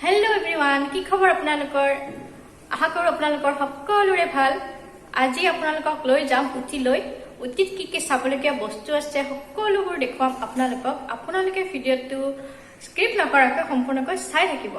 Hello everyone, কি খবৰ আপোনালোকৰ? আশা কৰো আপোনালোকৰ সকলোৰে ভাল। আজি আপোনালোকক লৈ যাম উটিলৈ। উটিত কি চাবলগীয়া বস্তু আছে সকলোবোৰ দেখুৱাম আপোনালোকক। আপোনালোকে ভিডিঅ'টো স্ক্ৰিপ্ট নকৰাকৈ সম্পূৰ্ণকৈ চাই থাকিব।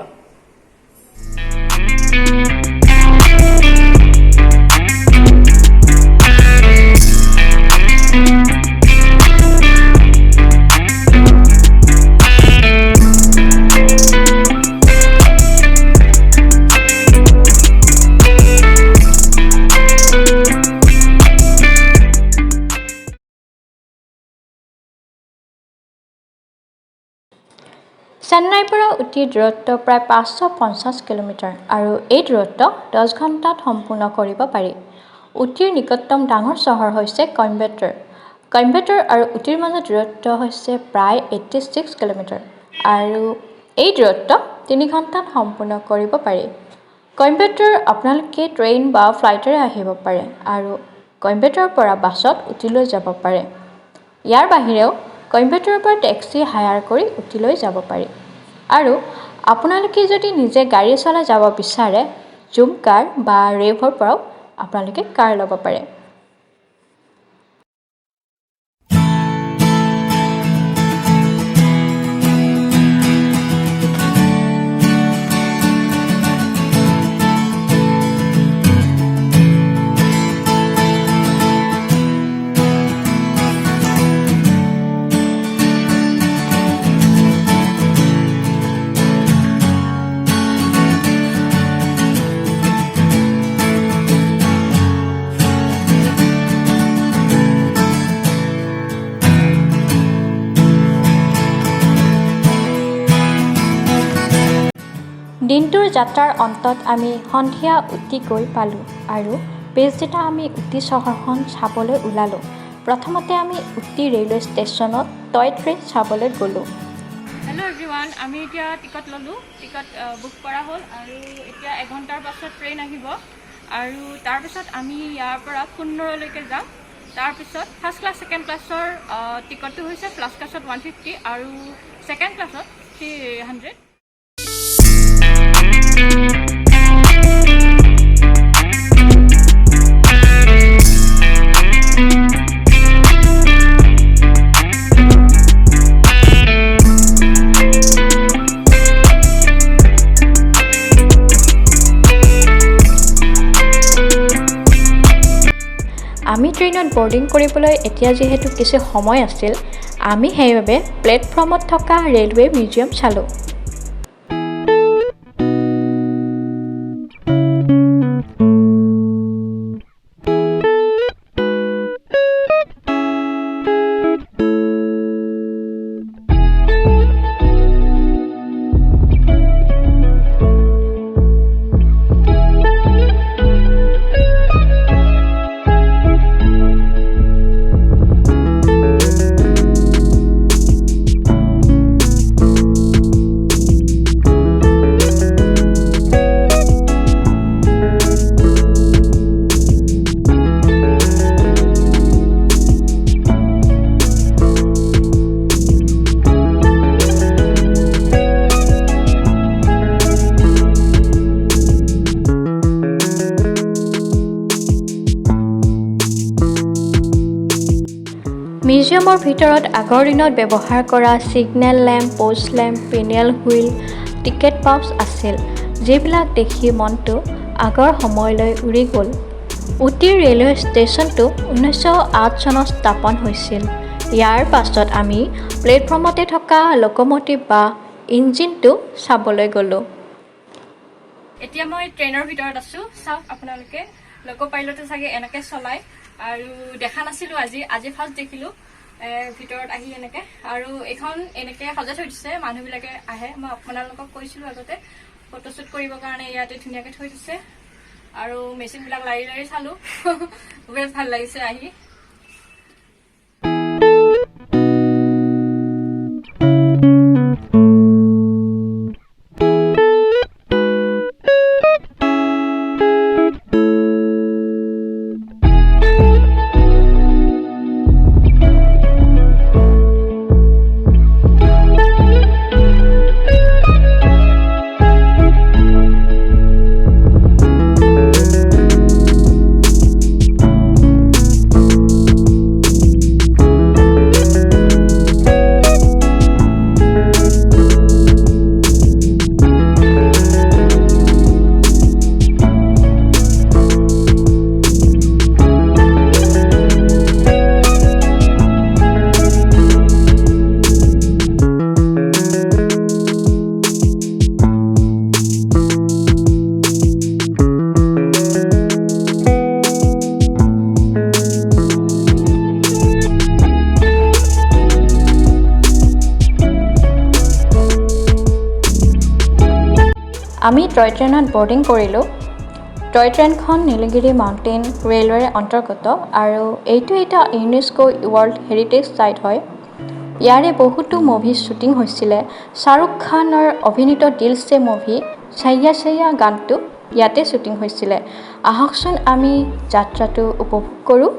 চেন্নাইৰ পৰা উটিৰ দূৰত্ব প্ৰায় 550 কিলোমিটাৰ আৰু এই দূৰত্ব 10 ঘণ্টাত সম্পূৰ্ণ কৰিব পাৰি। উটিৰ নিকটতম ডাঙৰ চহৰ হৈছে কইম্বেটৰ। কইম্বেটৰ আৰু উটিৰ মাজৰ দূৰত্ব হৈছে প্ৰায় 86 কিলোমিটাৰ আৰু এই দূৰত্ব 3 ঘণ্টাত সম্পূৰ্ণ কৰিব পাৰি। কইম্বেটৰ আপোনালোকে ট্ৰেইন বা ফ্লাইটেৰে আহিব পাৰে আৰু কইম্বেটৰৰ পৰা বাছত উটিলৈ যাব পাৰে। ইয়াৰ বাহিৰেও কইম্বেটৰৰ পৰা টেক্সি হায়াৰ কৰি উটিলৈ যাব পাৰি আৰু আপোনালোকে যদি নিজে গাড়ী চলাই যাব বিচাৰে জুম কাৰ বা ৰেভৰ পৰাও আপোনালোকে কাৰ ল'ব পাৰে। দিনটোৰ যাত্ৰাৰ অন্তত আমি সন্ধিয়া উটি গৈ পালোঁ আৰু পিছদিনা আমি উটি চহৰখন চাবলৈ ওলালোঁ। প্ৰথমতে আমি উটি ৰেলৱে ষ্টেচনত টয় ট্ৰেইন চাবলৈ গ'লোঁ। হেল্ল' এভৰিৱান, আমি এতিয়া টিকট ল'লোঁ। টিকট বুক কৰা হ'ল আৰু এতিয়া 1 ঘণ্টাৰ পাছত ট্ৰেইন আহিব আৰু তাৰপিছত আমি ইয়াৰ পৰা coonoorলৈকে যাম। তাৰপিছত ফাৰ্ষ্ট ক্লাছ ছেকেণ্ড ক্লাছৰ টিকটটো হৈছে ফাৰ্ষ্ট ক্লাছত 150 আৰু ছেকেণ্ড ক্লাছত 300। আমি ট্ৰেইনত বৰ্ডিং কৰিবলৈ এতিয়া যিহেতু কিছু সময় আছিল, আমি সেইবাবে প্লেটফৰ্মত থকা ৰেলৱে মিউজিয়াম চালোঁ। মিউজিয়ামৰ ভিতৰত আগৰ দিনত ব্যৱহাৰ কৰা signal lamp, post lamp, pinion wheel, ticket pouch আছিল, যিবিলাক দেখি মনটো আগৰ সময়লৈ উৰি গ'ল। উটিৰ ৰেলৱে ষ্টেচনটো 1908 চনত স্থাপন হৈছিল। ইয়াৰ পাছত আমি প্লেটফৰ্মতে থকা লোক'ম'টিভ বা ইঞ্জিনটো চাবলৈ গ'লোঁ। এতিয়া মই ট্ৰেইনৰ ভিতৰত আছোঁ। চাওক আপোনালোকে লোক' পাইলটে চাগে এনেকৈ চলায় আৰু দেখা নাছিলোঁ আজি ফাৰ্ষ্ট দেখিলোঁ ভিতৰত আহি এনেকে আৰু এইখন এনেকে সজাই থৈ দিছে। মানুহবিলাকে আহে, মই আপোনালোকক কৈছিলোঁ আগতে ফটোশ্বুট কৰিবৰ কাৰণে ইয়াতে ধুনীয়াকৈ থৈ দিছে আৰু মেচিনবিলাক লাৰি লাৰি চালোঁ। বহুত ভাল লাগিছে আহি। আমি টয় ট্ৰেইনত বৰ্ডিং কৰিলোঁ। টয় ট্ৰেইনখন নীলগিৰি মাউণ্টেইন ৰেলৱেৰ অন্তৰ্গত আৰু এইটো এটা ইউনেস্কো ৱৰ্ল্ড হেৰিটেজ ছাইট হয়। ইয়াৰে বহুতো মুভি শ্বুটিং হৈছিলে। শ্বাহৰুখ খানৰ অভিনীত দিল সে মুভি ছাইয়া ছাইয়া গানটো ইয়াতে শ্বুটিং হৈছিলে। আহকচোন আমি যাত্ৰাটো উপভোগ কৰোঁ।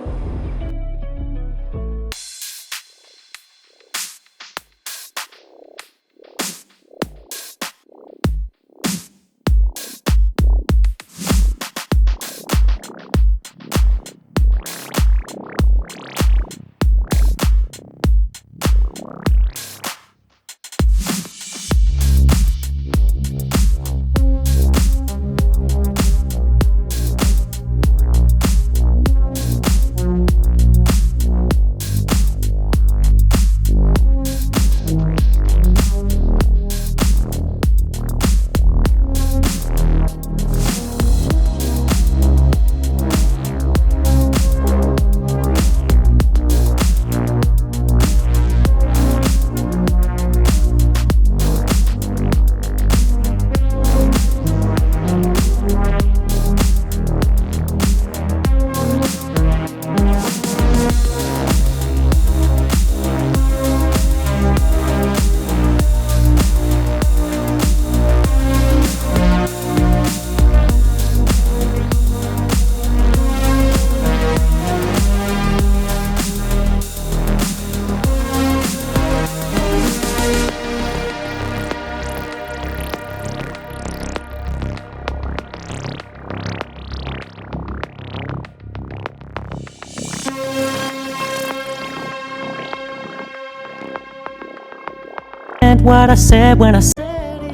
What I said when I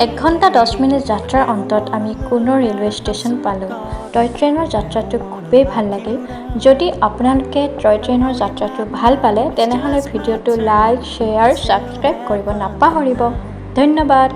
1 ঘণ্টা 10 মিনিট যাত্ৰাৰ অন্তত আমি কুনোৰ ৰেলৱে ষ্টেচন পালোঁ। টয় ট্ৰেইনৰ যাত্ৰাটো খুবেই ভাল লাগিল। যদি আপোনালোকে টয় ট্ৰেইনৰ যাত্ৰাটো ভাল পালে তেনেহ'লে ভিডিঅ'টো লাইক, শ্বেয়াৰ, ছাবস্ক্ৰাইব কৰিব নাপাহৰিব। ধন্যবাদ।